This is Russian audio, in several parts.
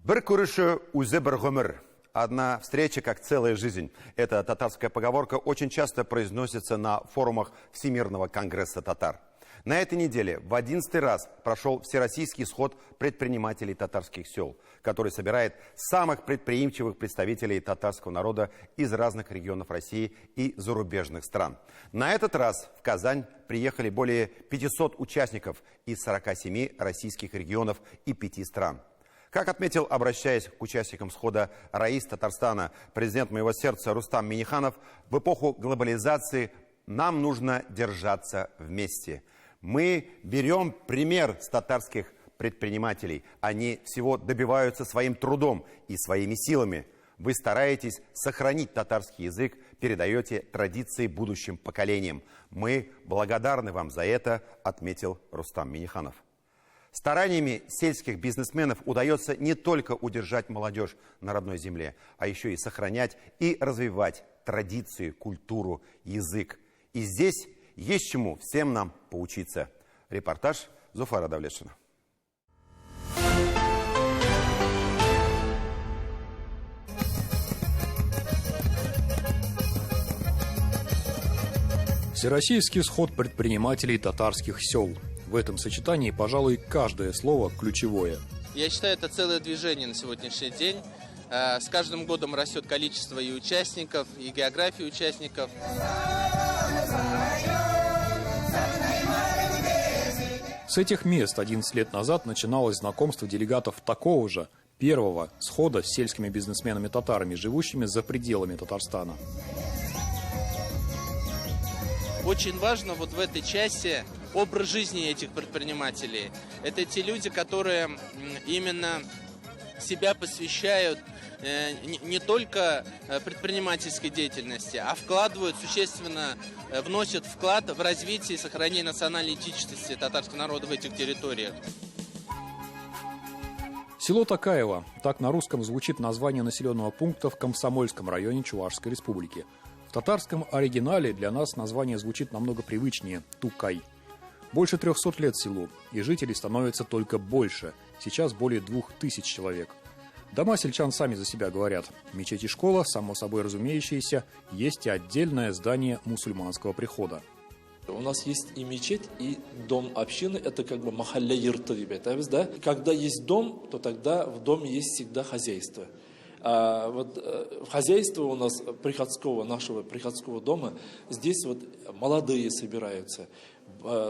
Бір көріші үзе бір ғұмыр. Одна встреча, как целая жизнь. Эта татарская поговорка очень часто произносится на форумах Всемирного конгресса татар. На этой неделе в 11-й раз прошел Всероссийский сход предпринимателей татарских сел, который собирает самых предприимчивых представителей татарского народа из разных регионов России и зарубежных стран. На этот раз в Казань приехали более 500 участников из 47 российских регионов и 5 стран. Как отметил, обращаясь к участникам схода раис Татарстана, президент «Моего сердца» Рустам Минниханов, в эпоху глобализации нам нужно держаться вместе. Мы берем пример с татарских предпринимателей. Они всего добиваются своим трудом и своими силами. Вы стараетесь сохранить татарский язык, передаете традиции будущим поколениям. Мы благодарны вам за это, отметил Рустам Минниханов. Стараниями сельских бизнесменов удается не только удержать молодежь на родной земле, а еще и сохранять и развивать традиции, культуру, язык. И здесь есть чему всем нам поучиться. Репортаж Зуфара Давлетшина. Всероссийский сход предпринимателей татарских сел. В этом сочетании, пожалуй, каждое слово ключевое. Я считаю, это целое движение на сегодняшний день. С каждым годом растет количество и участников, и география участников. С этих мест 11 лет назад начиналось знакомство делегатов такого же, первого схода с сельскими бизнесменами-татарами, живущими за пределами Татарстана. Очень важно вот в этой части образ жизни этих предпринимателей. Это те люди, которые именно себя посвящают не только предпринимательской деятельности, а вкладывают существенно, вносят вклад в развитие и сохранение национальной идентичности татарского народа в этих территориях. Село Такаево. Так на русском звучит название населенного пункта в Комсомольском районе Чувашской республики. В татарском оригинале для нас название звучит намного привычнее – Тукай. Больше 300 лет селу, и жителей становится только больше. Сейчас более 2000 человек. Дома сельчан сами за себя говорят. Мечеть и школа, само собой разумеющееся, есть и отдельное здание мусульманского прихода. У нас есть и мечеть, и дом общины. Это как бы махалля йырты, да? Когда есть дом, то тогда в доме есть всегда хозяйство. А вот хозяйство у нас нашего приходского дома, здесь вот молодые собираются,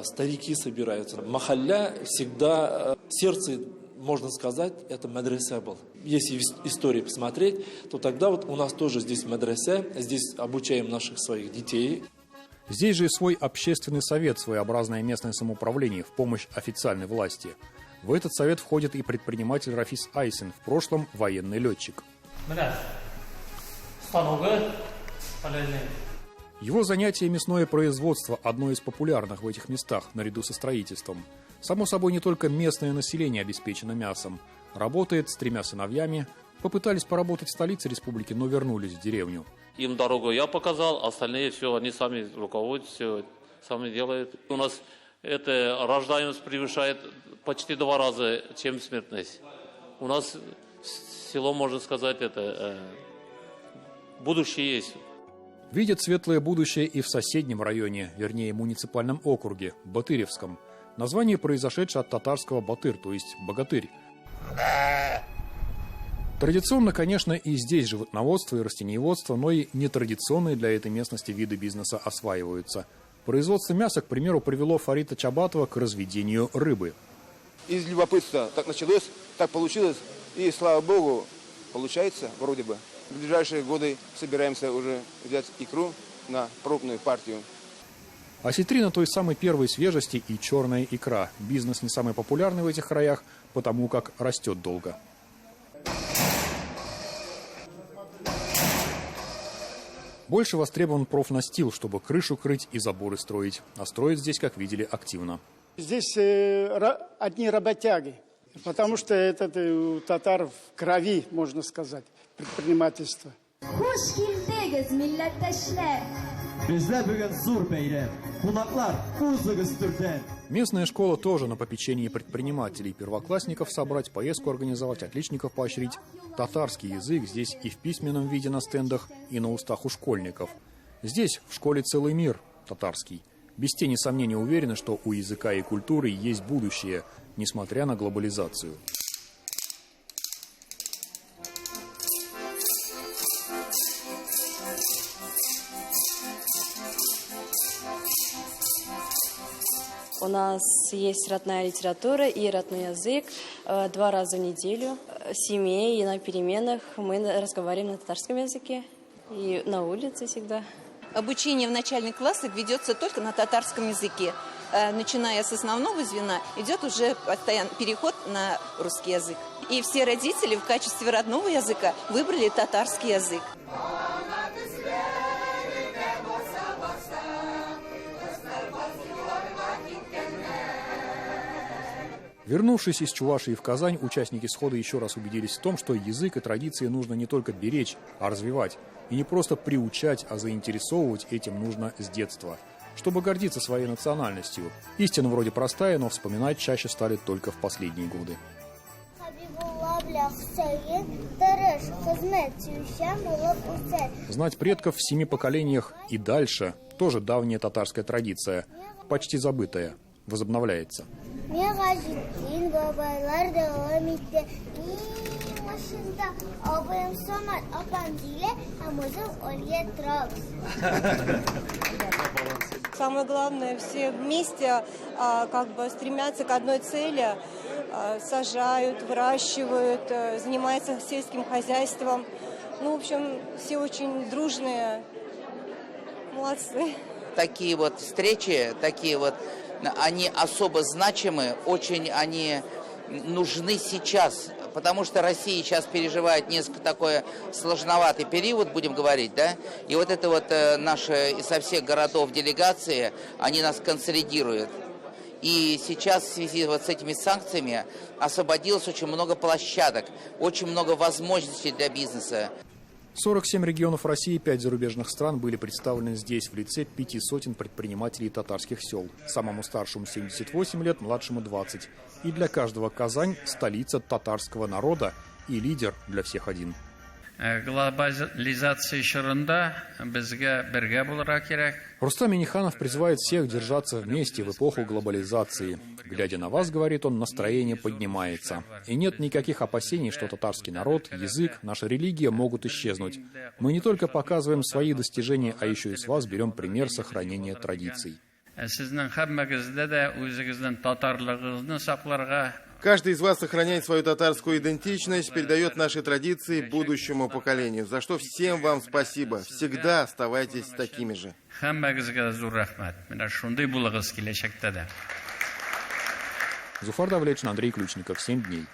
старики собираются. Махалля всегда сердце, можно сказать, это медресе был. Если историю посмотреть, то тогда вот у нас тоже здесь медресе, здесь обучаем наших своих детей. Здесь же и свой общественный совет, своеобразное местное самоуправление в помощь официальной власти. В этот совет входит и предприниматель Рафис Айсин, в прошлом военный летчик. Его занятие – мясное производство, одно из популярных в этих местах, наряду со строительством. Само собой, не только местное население обеспечено мясом. Работает с 3 сыновьями. Попытались поработать в столице республики, но вернулись в деревню. Им дорогу я показал, остальные все, они сами руководят, все сами делают. У нас эта рождаемость превышает почти 2 раза, чем смертность. У нас село, можно сказать, это будущее есть. Видят светлое будущее и в соседнем районе, вернее муниципальном округе, Батыревском. Название произошедшее от татарского «батыр», то есть «богатырь». Традиционно, конечно, и здесь животноводство и растениеводство, но и нетрадиционные для этой местности виды бизнеса осваиваются. Производство мяса, к примеру, привело Фарита Чабатова к разведению рыбы. Из любопытства так началось, так получилось, и слава богу, получается вроде бы. В ближайшие годы собираемся уже взять икру на крупную партию. Осетрина той самой первой свежести и черная икра. Бизнес не самый популярный в этих краях, потому как растет долго. Больше востребован профнастил, чтобы крышу крыть и заборы строить. А строят здесь, как видели, активно. Здесь одни работяги, потому что это у татар в крови, можно сказать, предпринимательство. Bizler bugün zor beyler. Местная школа тоже на попечении предпринимателей. Первоклассников собрать, поездку организовать, отличников поощрить. Татарский язык здесь и в письменном виде на стендах, и на устах у школьников. Здесь в школе целый мир татарский. Без тени сомнения уверены, что у языка и культуры есть будущее, несмотря на глобализацию. У нас есть родная литература и родной язык. 2 раза в неделю в семье и на переменах мы разговариваем на татарском языке. И на улице всегда. Обучение в начальных классах ведется только на татарском языке. Начиная с основного звена, идет уже постоянный переход на русский язык. И все родители в качестве родного языка выбрали татарский язык. Вернувшись из Чувашии в Казань, участники схода еще раз убедились в том, что язык и традиции нужно не только беречь, а развивать. И не просто приучать, а заинтересовывать этим нужно с детства, чтобы гордиться своей национальностью. Истина вроде простая, но вспоминать чаще стали только в последние годы. Знать предков в 7 поколениях и дальше – тоже давняя татарская традиция, почти забытая, возобновляется. Самое главное, все вместе стремятся к одной цели, сажают, выращивают, занимаются сельским хозяйством. В общем, все очень дружные, молодцы. Такие вот встречи, они особо значимы, очень они нужны сейчас, потому что Россия сейчас переживает несколько такой сложноватый период, будем говорить, да, и вот это вот наши со всех городов делегации, они нас консолидируют. И сейчас в связи вот с этими санкциями освободилось очень много площадок, очень много возможностей для бизнеса. 47 регионов России и 5 зарубежных стран были представлены здесь в лице 5 сотен предпринимателей татарских сел. Самому старшему 78 лет, младшему 20. И для каждого Казань – столица татарского народа и лидер для всех один. Глобализация шырында безгә бергә булырга кирәк. Рустам Минниханов призывает всех держаться вместе в эпоху глобализации. Глядя на вас, говорит он, настроение поднимается. И нет никаких опасений, что татарский народ, язык, наша религия могут исчезнуть. Мы не только показываем свои достижения, а еще и с вас берем пример сохранения традиций. Каждый из вас сохраняет свою татарскую идентичность, передает наши традиции будущему поколению, за что всем вам спасибо. Всегда оставайтесь такими же. Зуфар Давлетшин, Андрей Ключников, 7 дней.